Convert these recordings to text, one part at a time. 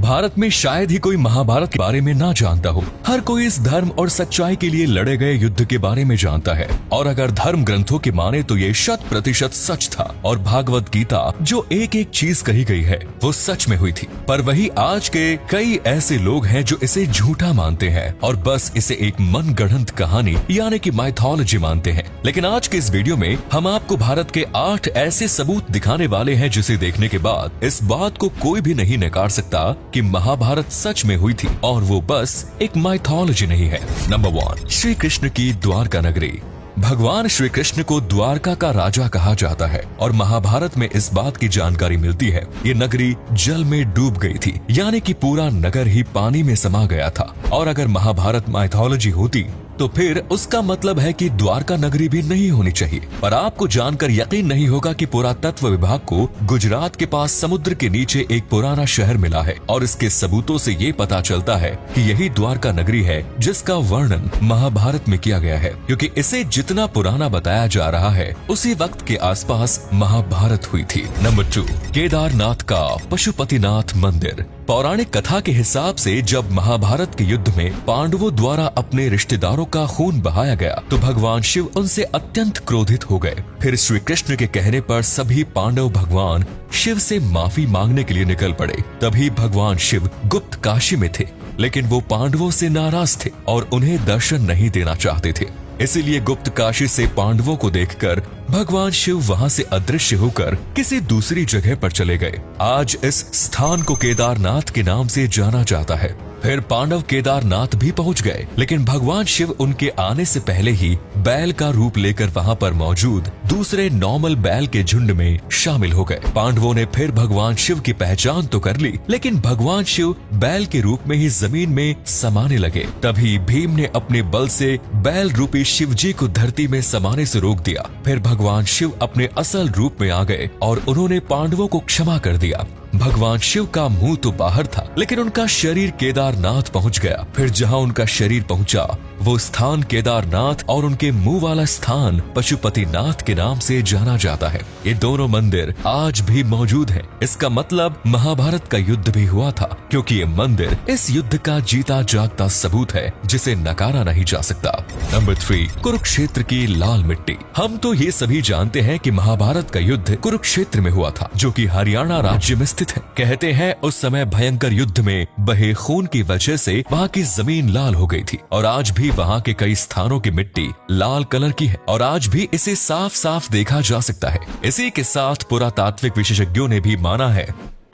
भारत में शायद ही कोई महाभारत के बारे में ना जानता हो। हर कोई इस धर्म और सच्चाई के लिए लड़े गए युद्ध के बारे में जानता है और अगर धर्म ग्रंथों के माने तो ये 100% सच था और भागवत गीता जो एक एक चीज कही गई है वो सच में हुई थी। पर वही आज के कई ऐसे लोग हैं जो इसे झूठा मानते हैं और बस इसे एक मनगढ़ंत कहानी यानी कि माइथोलॉजी मानते हैं। लेकिन आज के इस वीडियो में हम आपको भारत के 8 ऐसे सबूत दिखाने वाले हैं जिसे देखने के बाद इस बात को कोई भी नहीं नकार सकता कि महाभारत सच में हुई थी और वो बस एक माइथोलॉजी नहीं है। नंबर 1, श्री कृष्ण की द्वारका नगरी। भगवान श्री कृष्ण को द्वारका का राजा कहा जाता है और महाभारत में इस बात की जानकारी मिलती है ये नगरी जल में डूब गई थी, यानी कि पूरा नगर ही पानी में समा गया था। और अगर महाभारत माइथोलॉजी होती तो फिर उसका मतलब है कि द्वारका नगरी भी नहीं होनी चाहिए। पर आपको जानकर यकीन नहीं होगा कि पुरातत्व विभाग को गुजरात के पास समुद्र के नीचे एक पुराना शहर मिला है और इसके सबूतों से ये पता चलता है कि यही द्वारका नगरी है जिसका वर्णन महाभारत में किया गया है, क्योंकि इसे जितना पुराना बताया जा रहा है उसी वक्त के आसपास महाभारत हुई थी। नंबर 2, केदारनाथ का पशुपतिनाथ मंदिर। पौराणिक कथा के हिसाब से जब महाभारत के युद्ध में पांडवों द्वारा अपने रिश्तेदारों का खून बहाया गया तो भगवान शिव उनसे अत्यंत क्रोधित हो गए। फिर श्री कृष्ण के कहने पर सभी पांडव भगवान शिव से माफी मांगने के लिए निकल पड़े। तभी भगवान शिव गुप्त काशी में थे, लेकिन वो पांडवों से नाराज थे और उन्हें दर्शन नहीं देना चाहते थे। इसीलिए गुप्त काशी से पांडवों को देखकर भगवान शिव वहां से अदृश्य होकर किसी दूसरी जगह पर चले गए। आज इस स्थान को केदारनाथ के नाम से जाना जाता है। फिर पांडव केदारनाथ भी पहुंच गए, लेकिन भगवान शिव उनके आने से पहले ही बैल का रूप लेकर वहां पर मौजूद दूसरे नॉर्मल बैल के झुंड में शामिल हो गए। पांडवों ने फिर भगवान शिव की पहचान तो कर ली, लेकिन भगवान शिव बैल के रूप में ही जमीन में समाने लगे। तभी भीम ने अपने बल से बैल रूपी शिव जी को धरती में समाने से रोक दिया। फिर भगवान शिव अपने असल रूप में आ गए और उन्होंने पांडवों को क्षमा कर दिया। भगवान शिव का मुंह तो बाहर था, लेकिन उनका शरीर केदारनाथ पहुंच गया। फिर जहां उनका शरीर पहुंचा वो स्थान केदारनाथ और उनके मुंह वाला स्थान पशुपतिनाथ के नाम से जाना जाता है। ये दोनों मंदिर आज भी मौजूद हैं। इसका मतलब महाभारत का युद्ध भी हुआ था, क्योंकि ये मंदिर इस युद्ध का जीता जागता सबूत है जिसे नकारा नहीं जा सकता। नंबर 3, कुरुक्षेत्र की लाल मिट्टी। हम तो ये सभी जानते हैं कि महाभारत का युद्ध कुरुक्षेत्र में हुआ था, जो कि हरियाणा राज्य में स्थित है। कहते हैं उस समय भयंकर युद्ध में बहे खून की वजह से वहाँ की जमीन लाल हो गई थी और आज भी वहाँ के कई स्थानों की मिट्टी लाल कलर की है और आज भी इसे साफ साफ देखा जा सकता है। इसी के साथ पुरातात्विक विशेषज्ञों ने भी माना है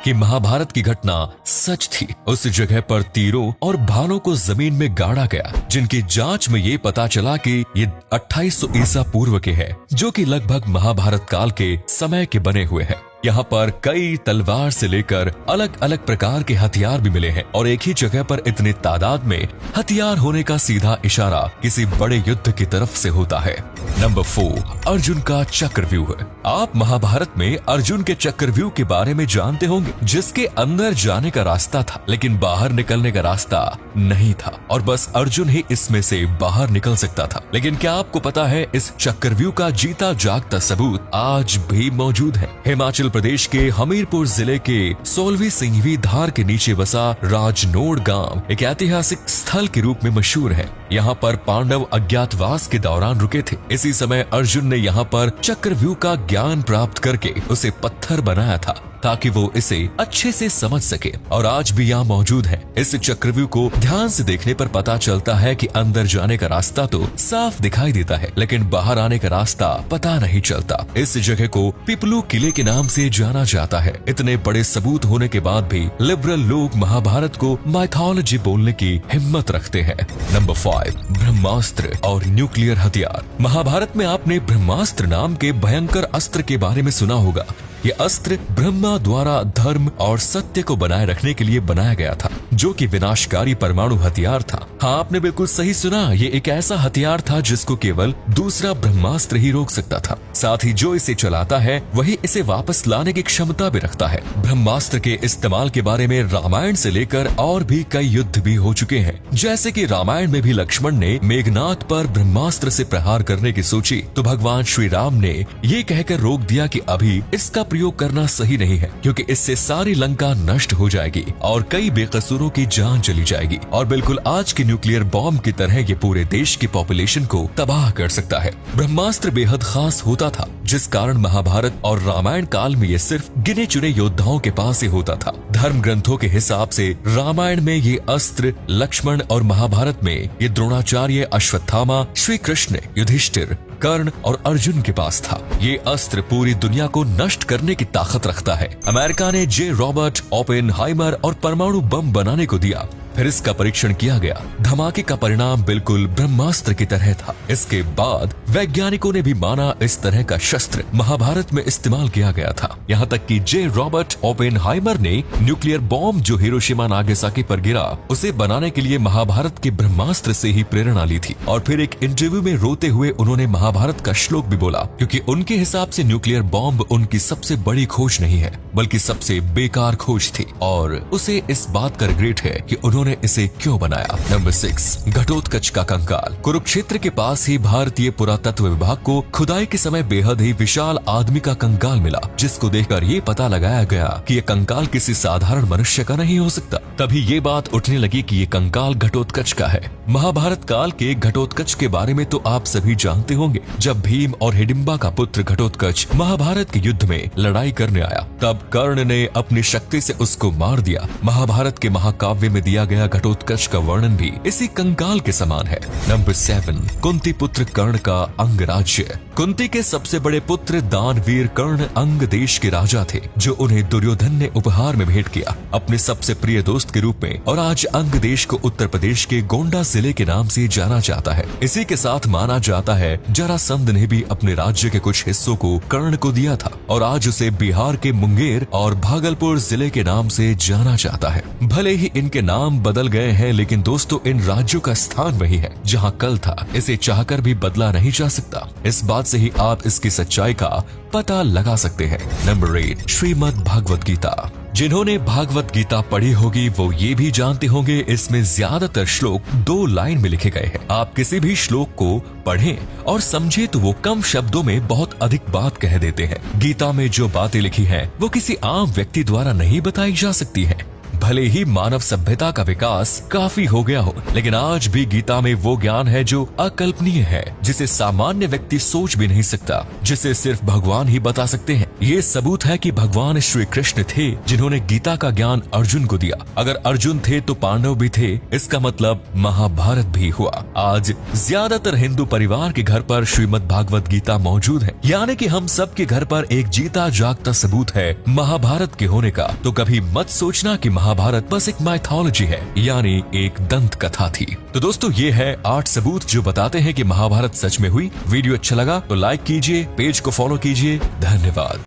कि महाभारत की घटना सच थी। उस जगह पर तीरों और भालों को जमीन में गाड़ा गया, जिनकी जांच में ये पता चला कि ये 2800 ईसा पूर्व के हैं, जो कि लगभग महाभारत काल के समय के बने हुए हैं। यहाँ पर कई तलवार से लेकर अलग अलग प्रकार के हथियार भी मिले हैं और एक ही जगह पर इतनी तादाद में हथियार होने का सीधा इशारा किसी बड़े युद्ध की तरफ से होता है। नंबर 4, अर्जुन का चक्रव्यूह। आप महाभारत में अर्जुन के चक्रव्यूह के बारे में जानते होंगे, जिसके अंदर जाने का रास्ता था लेकिन बाहर निकलने का रास्ता नहीं था और बस अर्जुन ही इसमें से बाहर निकल सकता था। लेकिन क्या आपको पता है इस चक्रव्यूह का जीता जागता सबूत आज भी मौजूद है। हिमाचल प्रदेश के हमीरपुर जिले के 16वीं सिंघवी धार के नीचे बसा राजनोड़ गांव एक ऐतिहासिक स्थल के रूप में मशहूर है। यहाँ पर पांडव अज्ञातवास के दौरान रुके थे। इसी समय अर्जुन ने यहाँ पर चक्रव्यूह का ज्ञान प्राप्त करके उसे पत्थर बनाया था ताकि वो इसे अच्छे से समझ सके और आज भी यहाँ मौजूद है। इस चक्रव्यूह को ध्यान से देखने पर पता चलता है कि अंदर जाने का रास्ता तो साफ दिखाई देता है, लेकिन बाहर आने का रास्ता पता नहीं चलता। इस जगह को पिपलू किले के नाम से जाना जाता है। इतने बड़े सबूत होने के बाद भी लिबरल लोग महाभारत को माइथोलॉजी बोलने की हिम्मत रखते हैं। नंबर 5, ब्रह्मास्त्र और न्यूक्लियर हथियार। महाभारत में आपने ब्रह्मास्त्र नाम के भयंकर अस्त्र के बारे में सुना होगा। ये अस्त्र ब्रह्मा द्वारा धर्म और सत्य को बनाए रखने के लिए बनाया गया था, जो कि विनाशकारी परमाणु हथियार था। हाँ, आपने बिल्कुल सही सुना, ये एक ऐसा हथियार था जिसको केवल दूसरा ब्रह्मास्त्र ही रोक सकता था। साथ ही जो इसे चलाता है वही इसे वापस लाने की क्षमता भी रखता है। ब्रह्मास्त्र के इस्तेमाल के बारे में रामायण से लेकर और भी कई युद्ध भी हो चुके हैं। जैसे कि रामायण में भी लक्ष्मण ने मेघनाथ पर ब्रह्मास्त्र से प्रहार करने की सोची तो भगवान श्री राम ने ये कहकर रोक दिया कि अभी इसका प्रयोग करना सही नहीं है, क्योंकि इससे सारी लंका नष्ट हो जाएगी और कई बेकसूरों की जान चली जाएगी और बिल्कुल आज के न्यूक्लियर बॉम्ब की तरह ये पूरे देश की पॉपुलेशन को तबाह कर सकता है। ब्रह्मास्त्र बेहद खास होता था, जिस कारण महाभारत और रामायण काल में ये सिर्फ गिने चुने योद्धाओं के पास ही होता था। धर्म ग्रंथों के हिसाब से रामायण में ये अस्त्र लक्ष्मण और महाभारत में ये द्रोणाचार्य, अश्वत्थामा, श्री कृष्ण, युधिष्ठिर, कर्ण और अर्जुन के पास था। ये अस्त्र पूरी दुनिया को नष्ट करने की ताकत रखता है। अमेरिका ने जे रॉबर्ट ओपेनहाइमर और परमाणु बम बनाने को दिया, फिर इसका परीक्षण किया गया। धमाके का परिणाम बिल्कुल ब्रह्मास्त्र की तरह था। इसके बाद वैज्ञानिकों ने भी माना इस तरह का शस्त्र महाभारत में इस्तेमाल किया गया था। यहाँ तक कि जे रॉबर्ट ओपेनहाइमर ने न्यूक्लियर बॉम्ब जो हिरोशिमा नागासाकी पर गिरा, उसे बनाने के लिए महाभारत के ब्रह्मास्त्र से ही प्रेरणा ली थी। और फिर एक इंटरव्यू में रोते हुए उन्होंने महाभारत का श्लोक भी बोला, क्योंकि उनके हिसाब से न्यूक्लियर बॉम्ब उनकी सबसे बड़ी खोज नहीं है, बल्कि सबसे बेकार खोज थी और उसे इस बात का रिग्रेट है कि उन्होंने इसे क्यों बनाया। नंबर 6, घटोत्कच का कंकाल। कुरुक्षेत्र के पास ही भारतीय पुरातत्व विभाग को खुदाई के समय बेहद ही विशाल आदमी का कंकाल मिला, जिसको देखकर ये पता लगाया गया कि ये कंकाल किसी साधारण मनुष्य का नहीं हो सकता। तभी ये बात उठने लगी कि ये कंकाल घटोत्कच का है। महाभारत काल के घटोत्कच के बारे में तो आप सभी जानते होंगे। जब भीम और हिडिंबा का पुत्र घटोत्कच महाभारत के युद्ध में लड़ाई करने आया, तब कर्ण ने अपनी शक्ति से उसको मार दिया। महाभारत के महाकाव्य में दिया गया घटोत्कच का वर्णन भी इसी कंकाल के समान है। नंबर 7, कुंती पुत्र कर्ण का अंगराज्य। कुंती के सबसे बड़े पुत्र दानवीर कर्ण अंग देश के राजा थे, जो उन्हें दुर्योधन ने उपहार में भेंट किया अपने सबसे प्रिय दोस्त के रूप में। और आज अंग देश को उत्तर प्रदेश के गोंडा जिले के नाम से जाना जाता है। इसी के साथ माना जाता है जरासंध ने भी अपने राज्य के कुछ हिस्सों को कर्ण को दिया था और आज उसे बिहार के मुंगेर और भागलपुर जिले के नाम से जाना जाता है। भले ही इनके नाम बदल गए हैं, लेकिन दोस्तों इन राज्यों का स्थान वही है जहां कल था। इसे चाहकर भी बदला नहीं जा सकता। इस बात से ही आप इसकी सच्चाई का पता लगा सकते हैं। नंबर 8, श्रीमद् भागवत गीता। जिन्होंने भागवत गीता पढ़ी होगी वो ये भी जानते होंगे इसमें ज्यादातर श्लोक 2 लाइन में लिखे गए हैं। आप किसी भी श्लोक को पढ़ें और समझे तो वो कम शब्दों में बहुत अधिक बात कह देते हैं। गीता में जो बातें लिखी हैं वो किसी आम व्यक्ति द्वारा नहीं बताई जा सकती हैं। भले ही मानव सभ्यता का विकास काफी हो गया हो, लेकिन आज भी गीता में वो ज्ञान है जो अकल्पनीय है, जिसे सामान्य व्यक्ति सोच भी नहीं सकता, जिसे सिर्फ भगवान ही बता सकते हैं। ये सबूत है कि भगवान श्री कृष्ण थे जिन्होंने गीता का ज्ञान अर्जुन को दिया। अगर अर्जुन थे तो पांडव भी थे, इसका मतलब महाभारत भी हुआ। आज ज्यादातर हिंदू परिवार के घर पर श्रीमद् भागवत गीता मौजूद है, यानी कि हम सब के घर पर एक जीता जागता सबूत है महाभारत के होने का। तो कभी मत सोचना कि महाभारत बस एक माइथोलॉजी है, यानी एक दंत कथा थी। तो दोस्तों ये है 8 सबूत जो बताते हैं कि महाभारत सच में हुई। वीडियो अच्छा लगा तो लाइक कीजिए, पेज को फॉलो कीजिए। धन्यवाद।